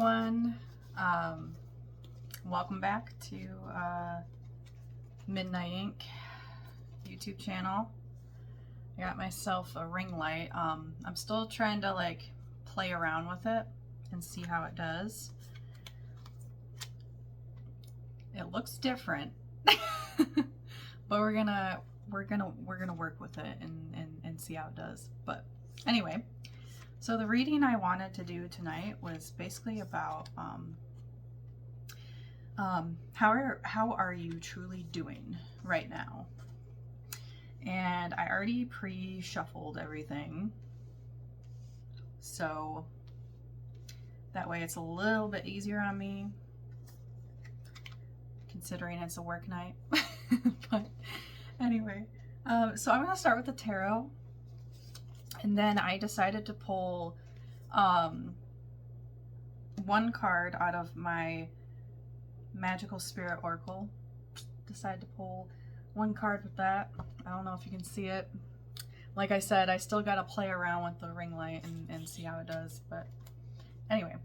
everyone. Welcome back to Midnight Ink YouTube channel. I got myself a ring light. I'm still trying to like play around with it and see how it does. It looks different, but we're gonna work with it and see how it does. But anyway. So the reading I wanted to do tonight was basically about how are you truly doing right now? And I already pre-shuffled everything, so that way it's a little bit easier on me, considering it's a work night. But anyway, so I'm gonna start with the tarot. And then I decided to pull one card out of my Magical Spirit Oracle. Decided to pull one card with that. I don't know if you can see it. Like I said, I still got to play around with the ring light and see how it does. But anyway,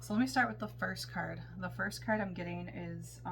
so let me start with the first card. The first card I'm getting is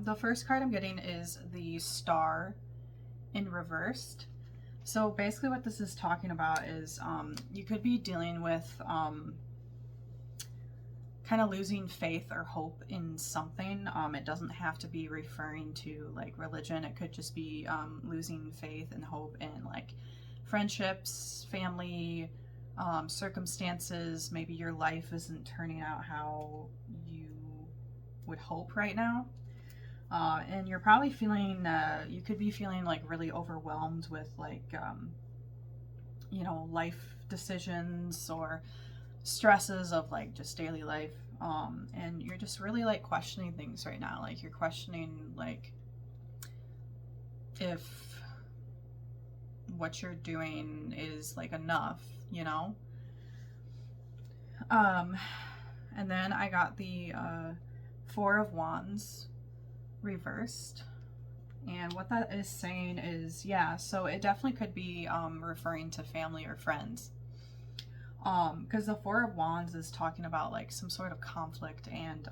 the first card I'm getting is the Star in reversed. So basically what this is talking about is you could be dealing with kind of losing faith or hope in something. It doesn't have to be referring to like religion. It could just be losing faith and hope in like friendships, family, circumstances. Maybe your life isn't turning out how you would hope right now. And you're probably feeling, you could be feeling like really overwhelmed with like, you know, life decisions or stresses of like just daily life. And you're just really like questioning things right now. Like you're questioning like if what you're doing is like enough, you know? And then I got the Four of Wands reversed, and what that is saying is, yeah, so it definitely could be referring to family or friends, because the Four of Wands is talking about like some sort of conflict and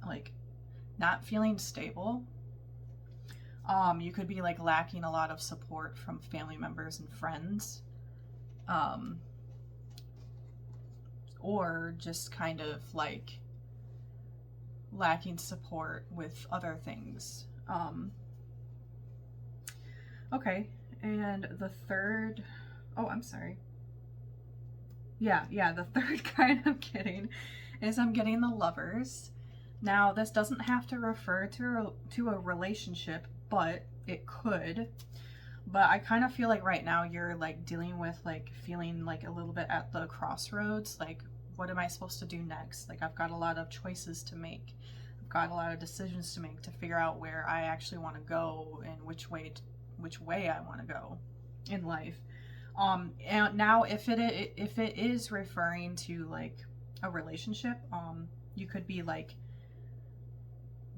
like not feeling stable. You could be like lacking a lot of support from family members and friends, or just kind of like lacking support with other things. Okay, and the third, oh, I'm sorry. The third card I'm getting is I'm getting the Lovers. Now, this doesn't have to refer to a relationship, but it could. But I kind of feel like right now you're like dealing with like feeling like a little bit at the crossroads, like what am I supposed to do next? Like I've got a lot of choices to make. I've got a lot of decisions to make to figure out where I actually want to go and which way I want to go in life. And now if it is referring to like a relationship, you could be like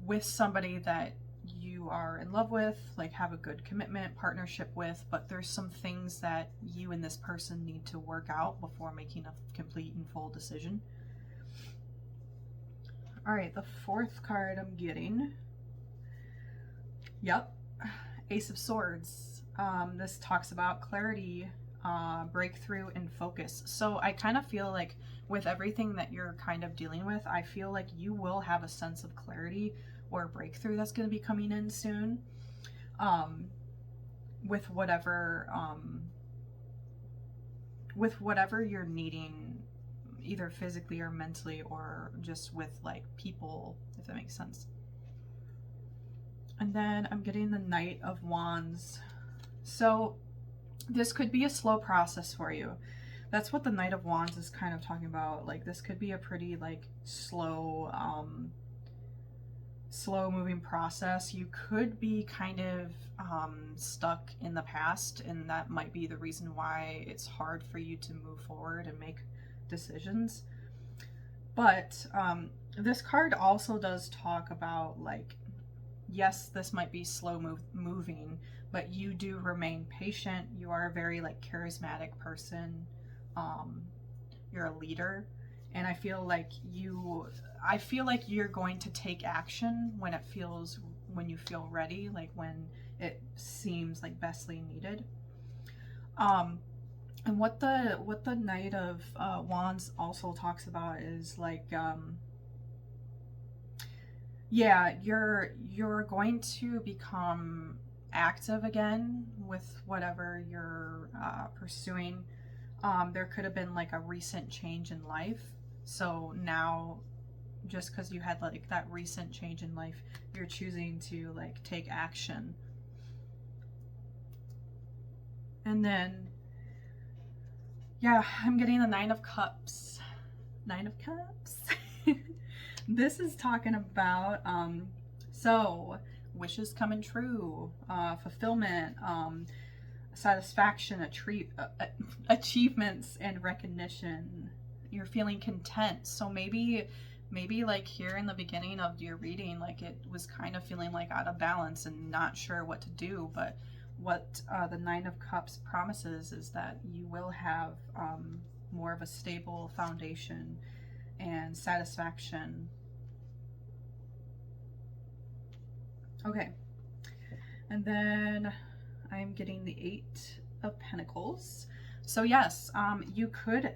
with somebody that you are in love with, like have a good commitment partnership with, but there's some things that you and this person need to work out before making a complete and full decision. All right, the fourth card I'm getting, Ace of Swords. This talks about clarity, breakthrough, and focus. So I kind of feel like with everything that you're kind of dealing with, I feel like you will have a sense of clarity or breakthrough that's going to be coming in soon, with whatever you're needing, either physically or mentally, or just with like people, if that makes sense. And then I'm getting the Knight of Wands. So this could be a slow process for you. That's what the Knight of Wands is kind of talking about. Like this could be a pretty like slow moving process. You could be kind of stuck in the past, and that might be the reason why it's hard for you to move forward and make decisions. But this card also does talk about like, yes, this might be slow moving, but you do remain patient. You are a very like charismatic person. Um, you're a leader, and I feel like you're going to take action when you feel ready, like when it seems like bestly needed. Um, and what the Knight of Wands also talks about is like yeah, you're going to become active again with whatever you're pursuing. There could have been like a recent change in life, so now just because you had like that recent change in life, you're choosing to like take action. And then yeah, I'm getting the Nine of Cups. Nine of Cups. This is talking about so wishes coming true, fulfillment, satisfaction, achievements, and recognition. You're feeling content. So maybe like here in the beginning of your reading, like it was kind of feeling like out of balance and not sure what to do. But what the Nine of Cups promises is that you will have more of a stable foundation and satisfaction. Okay, and then I'm getting the Eight of Pentacles. So yes, you could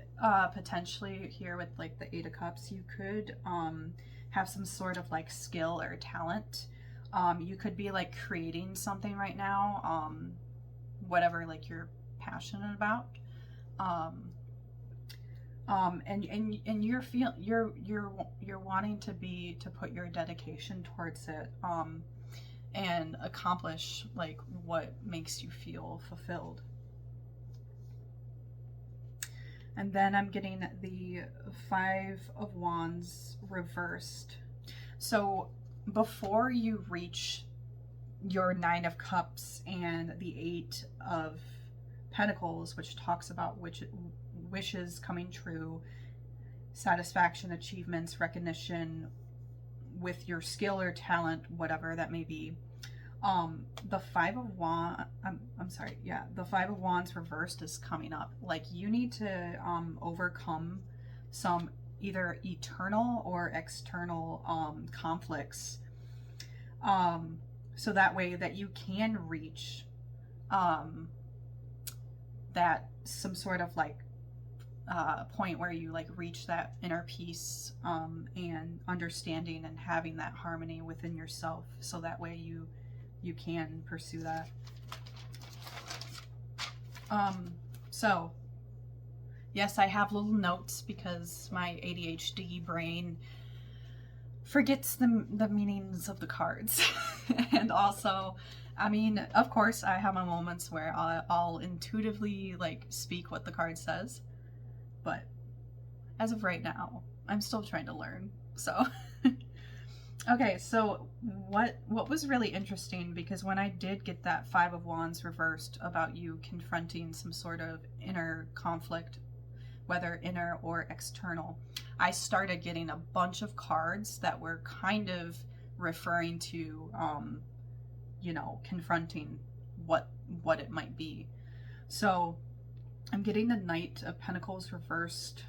potentially here with like the Eight of Cups, you could have some sort of like skill or talent. You could be like creating something right now, whatever like you're passionate about. And you're wanting to put your dedication towards it, and accomplish like what makes you feel fulfilled. And then I'm getting the Five of Wands reversed. So before you reach your Nine of Cups and the Eight of Pentacles, which talks about wishes coming true, satisfaction, achievements, recognition with your skill or talent, whatever that may be. The Five of Wands, the Five of Wands reversed is coming up. Like you need to overcome some either eternal or external conflicts, so that way that you can reach that some sort of like point where you like reach that inner peace, and understanding and having that harmony within yourself, so that way you can pursue that. So yes, I have little notes because my ADHD brain forgets the meanings of the cards. And also, I mean, of course I have my moments where I'll intuitively like speak what the card says, but as of right now I'm still trying to learn. So okay, so what was really interesting, because when I did get that Five of Wands reversed about you confronting some sort of inner conflict, whether inner or external, I started getting a bunch of cards that were kind of referring to confronting what it might be. So I'm getting the Knight of Pentacles reversed.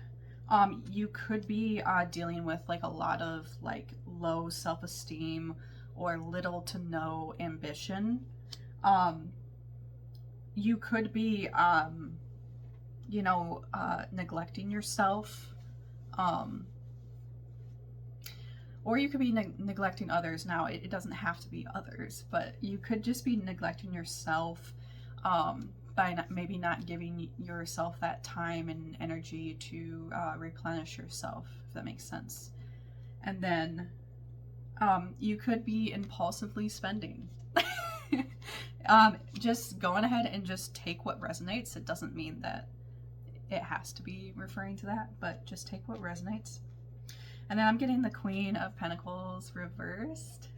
You could be dealing with like a lot of like low self-esteem or little to no ambition. You could be neglecting yourself, or you could be neglecting others. Now it doesn't have to be others, but you could just be neglecting yourself, by maybe not giving yourself that time and energy to replenish yourself, if that makes sense. And then you could be impulsively spending. Just going ahead and just take what resonates. It doesn't mean that it has to be referring to that, but just take what resonates. And then I'm getting the Queen of Pentacles reversed,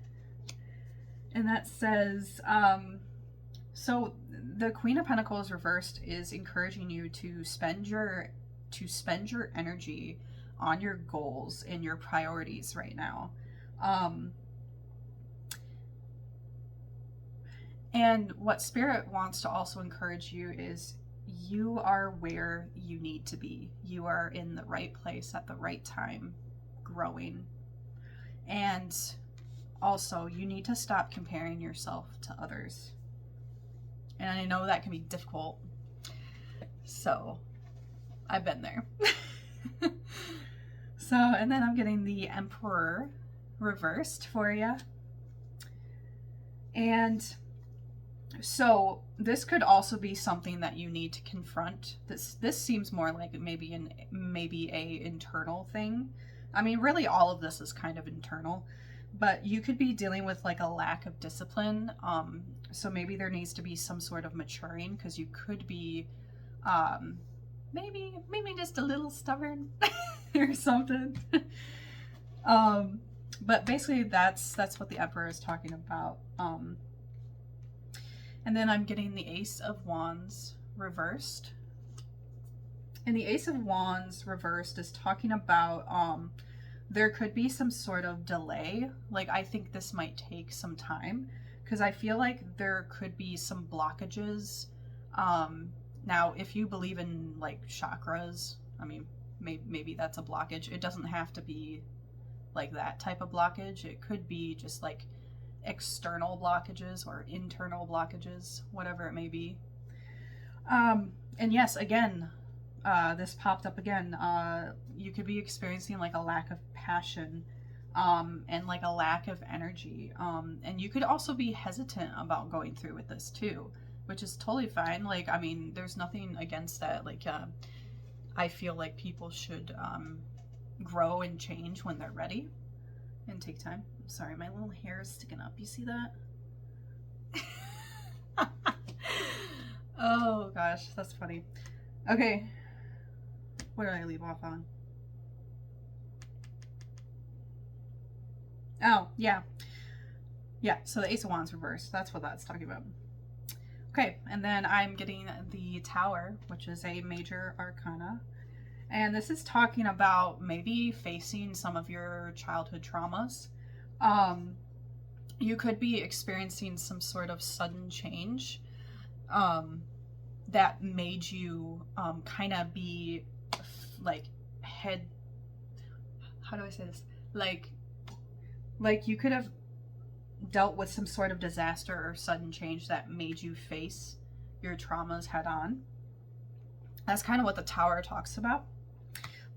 and that says, so the Queen of Pentacles reversed is encouraging you to spend your energy on your goals and your priorities right now. And what Spirit wants to also encourage you is you are where you need to be. You are in the right place at the right time, growing. And also, you need to stop comparing yourself to others. And I know that can be difficult. So, I've been there. So, and then I'm getting the Emperor reversed for you. And so this could also be something that you need to confront. This seems more like maybe a internal thing. I mean, really all of this is kind of internal, but you could be dealing with like a lack of discipline. So maybe there needs to be some sort of maturing, because you could be maybe just a little stubborn or something. But basically that's what the Emperor is talking about. And then I'm getting the Ace of Wands reversed. And the Ace of Wands reversed is talking about there could be some sort of delay. Like, I think this might take some time, because I feel like there could be some blockages. Now, if you believe in like chakras, I mean, maybe that's a blockage. It doesn't have to be like that type of blockage. It could be just like external blockages or internal blockages, whatever it may be. And yes, again, this popped up again. You could be experiencing like a lack of passion, and like a lack of energy. And you could also be hesitant about going through with this too, which is totally fine. Like, I mean, there's nothing against that. Like, I feel like people should grow and change when they're ready and take time. Sorry, my little hair is sticking up. You see that? Oh gosh, that's funny. Okay, where did I leave off on? Oh, yeah. Yeah, so the Ace of Wands reversed. That's what that's talking about. Okay, and then I'm getting the Tower, which is a major arcana. And this is talking about maybe facing some of your childhood traumas. You could be experiencing some sort of sudden change that made you kind of be like how do I say this? Like you could have dealt with some sort of disaster or sudden change that made you face your traumas head on. That's kind of what the Tower talks about.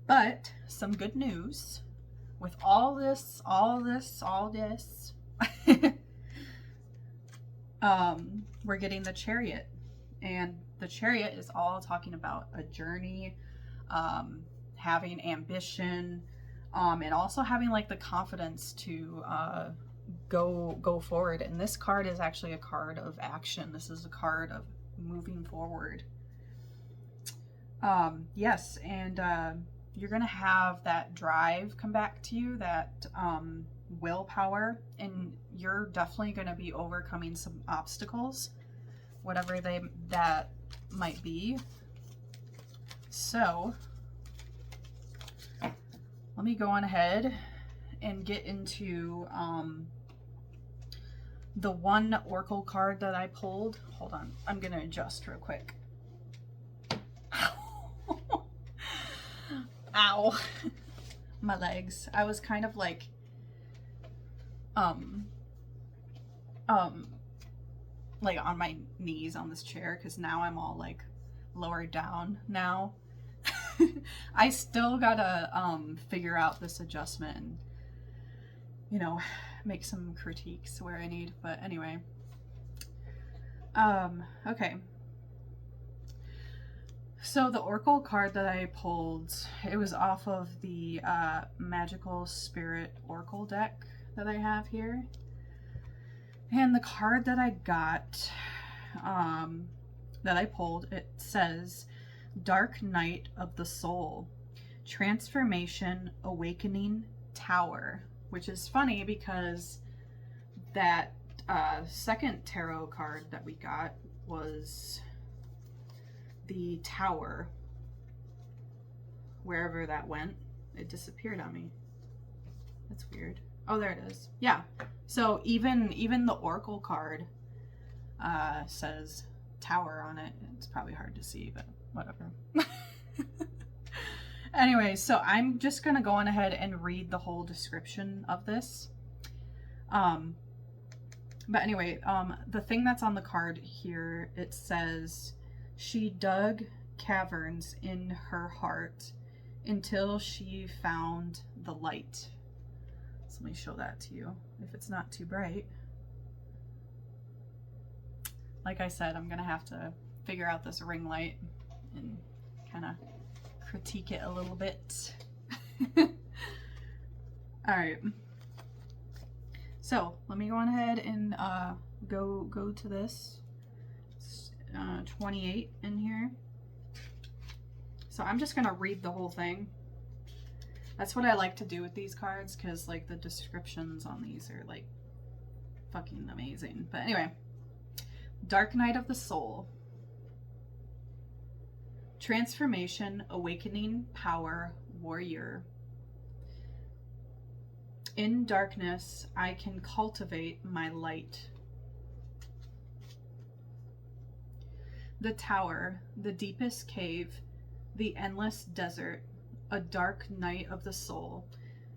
But some good news with all this, we're getting the Chariot. And the Chariot is all talking about a journey, having ambition, and also having like the confidence to go forward. And this card is actually a card of action. This is a card of moving forward. Yes, and you're gonna have that drive come back to you, that willpower, and you're definitely gonna be overcoming some obstacles, whatever that might be. So let me go on ahead and get into the one Oracle card that I pulled. Hold on, I'm gonna adjust real quick. Ow. My legs. I was kind of like like on my knees on this chair, because now I'm all like lowered down now. I still gotta figure out this adjustment and, you know, make some critiques where I need, but anyway. Okay. So the Oracle card that I pulled, it was off of the Magical Spirit Oracle deck that I have here. And the card that I got, that I pulled, it says Dark Night of the Soul, Transformation, Awakening, Tower, which is funny because that second tarot card that we got was the Tower. Wherever that went, it disappeared on me. That's weird. Oh, there it is. Yeah. So even the Oracle card says Tower on it. It's probably hard to see, but whatever. Anyway, so I'm just going to go on ahead and read the whole description of this. But anyway, the thing that's on the card here, it says, she dug caverns in her heart until she found the light. So let me show that to you, if it's not too bright. Like I said, I'm going to have to figure out this ring light and kind of critique it a little bit. All right. So let me go on ahead and go to this. 28 in here. So I'm just gonna read the whole thing. That's what I like to do with these cards, because like the descriptions on these are like fucking amazing. But anyway, Dark Night of the Soul. Transformation, awakening, power, warrior. In darkness, I can cultivate my light. The tower, the deepest cave, the endless desert, a dark night of the soul,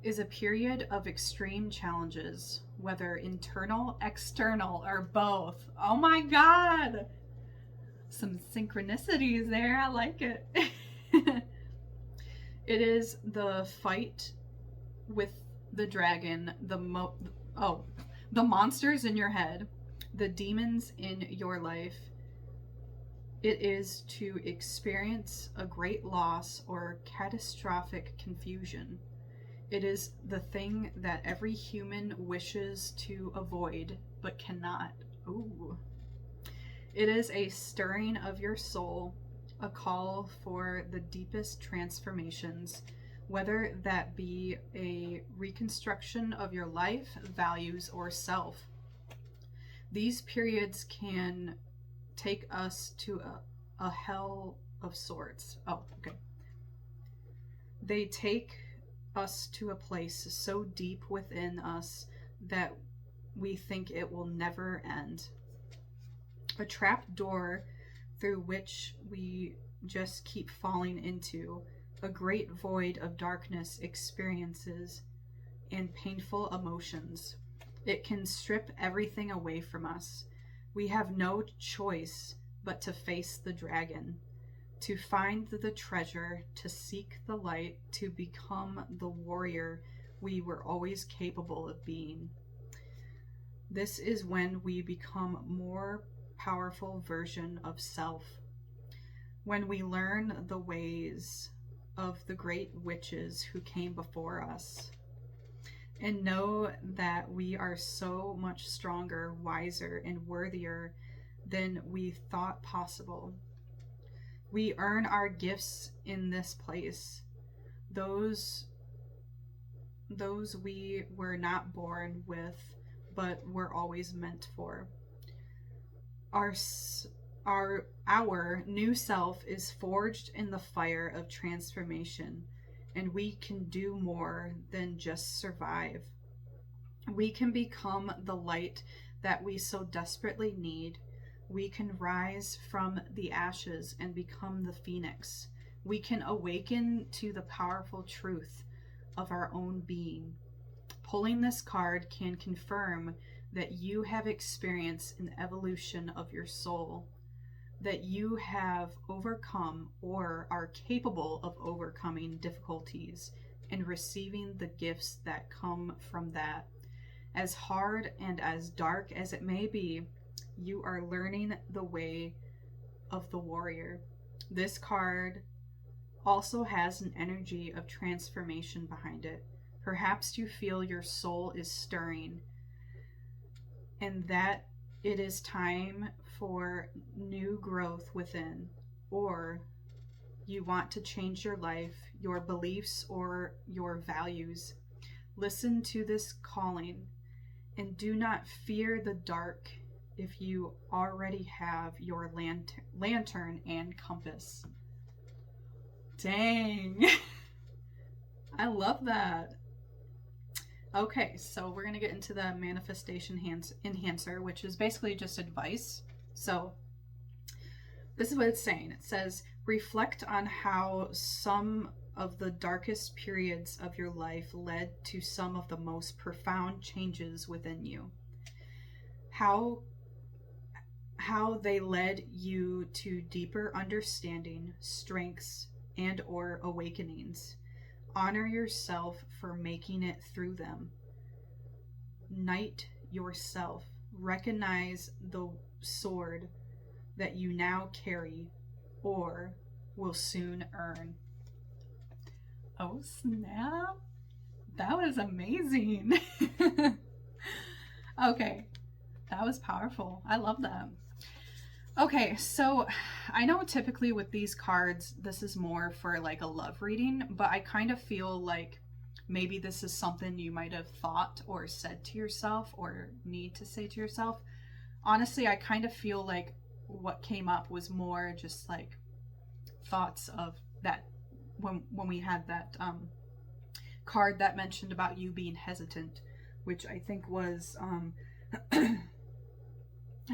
is a period of extreme challenges, whether internal, external, or both. Oh my God! Some synchronicities there. I like it. It is the fight with the dragon, the monsters in your head, the demons in your life. It is to experience a great loss or catastrophic confusion. It is the thing that every human wishes to avoid but cannot. Ooh. It is a stirring of your soul, a call for the deepest transformations, whether that be a reconstruction of your life, values, or self. These periods can take us to a hell of sorts. Oh, okay. They take us to a place so deep within us that we think it will never end. A trap door through which we just keep falling into, a great void of darkness, experiences, and painful emotions. It can strip everything away from us. We have no choice but to face the dragon, to find the treasure, to seek the light, to become the warrior we were always capable of being. This is when we become more powerful version of self. When we learn the ways of the great witches who came before us, and know that we are so much stronger, wiser, and worthier than we thought possible. We earn our gifts in this place, those we were not born with, but were always meant for. Our new self is forged in the fire of transformation, and we can do more than just survive. We can become the light that we so desperately need. We can rise from the ashes and become the phoenix. We can awaken to the powerful truth of our own being. Pulling this card can confirm that you have experienced an evolution of your soul, that you have overcome or are capable of overcoming difficulties and receiving the gifts that come from that. As hard and as dark as it may be, you are learning the way of the warrior. This card also has an energy of transformation behind it. Perhaps you feel your soul is stirring and that it is time for new growth within, or you want to change your life, your beliefs, or your values. Listen to this calling and do not fear the dark if you already have your lantern and compass. Dang. I love that. Okay, so we're going to get into the manifestation enhancer, which is basically just advice. So this is what it's saying. It says, reflect on how some of the darkest periods of your life led to some of the most profound changes within you. How they led you to deeper understanding, strengths, and or awakenings. Honor yourself for making it through them. Knight yourself. Recognize the sword that you now carry or will soon earn. Oh, snap. That was amazing. Okay, that was powerful. I love that. Okay, so I know typically with these cards, this is more for like a love reading, but I kind of feel like maybe this is something you might have thought or said to yourself or need to say to yourself. Honestly, I kind of feel like what came up was more just like thoughts of that when we had that card that mentioned about you being hesitant, which I think was I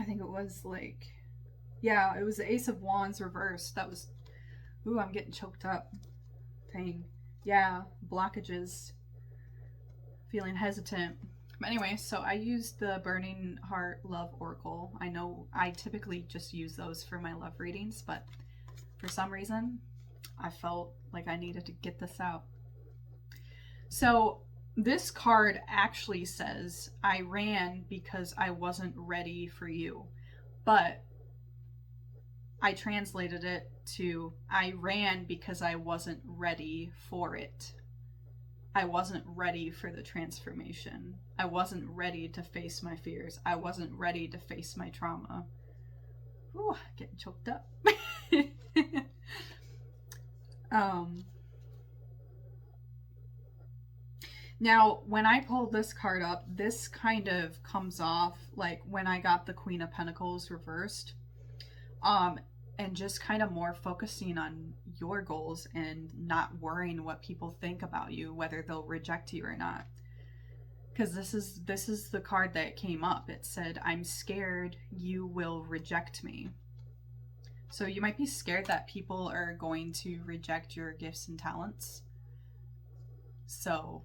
think it was like, yeah, it was the Ace of Wands reversed. That was, ooh, I'm getting choked up. Dang. Yeah, blockages, feeling hesitant. But anyway, so I used the Burning Heart Love Oracle. I know I typically just use those for my love readings, but for some reason, I felt like I needed to get this out. So this card actually says, I ran because I wasn't ready for you. But I translated it to, I ran because I wasn't ready for it. I wasn't ready for the transformation. I wasn't ready to face my fears. I wasn't ready to face my trauma. Ooh, getting choked up. Now, when I pulled this card up, this kind of comes off like when I got the Queen of Pentacles reversed. And just kind of more focusing on your goals and not worrying what people think about you, whether they'll reject you or not. Because this is the card that came up. It said, I'm scared you will reject me. So you might be scared that people are going to reject your gifts and talents. So,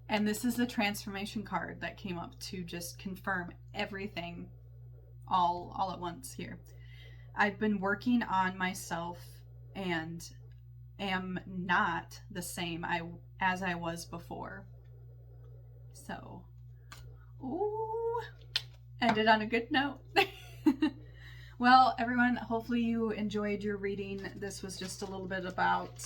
and this is the transformation card that came up to just confirm everything all at once here. I've been working on myself and am not the same as I was before. So, ooh, ended on a good note. Well, everyone, hopefully you enjoyed your reading. This was just a little bit about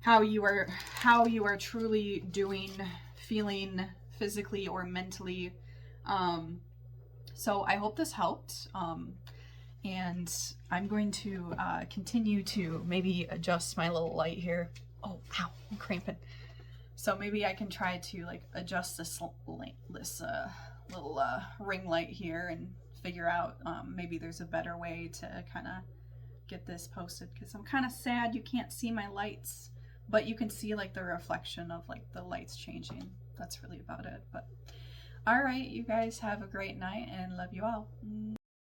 how you are truly doing, feeling physically or mentally. So I hope this helped. And I'm going to continue to maybe adjust my little light here. Oh, ow, I'm cramping. So maybe I can try to like adjust this little ring light here and figure out maybe there's a better way to kind of get this posted, because I'm kind of sad you can't see my lights, but you can see like the reflection of like the lights changing. That's really about it. But all right, you guys have a great night and love you all.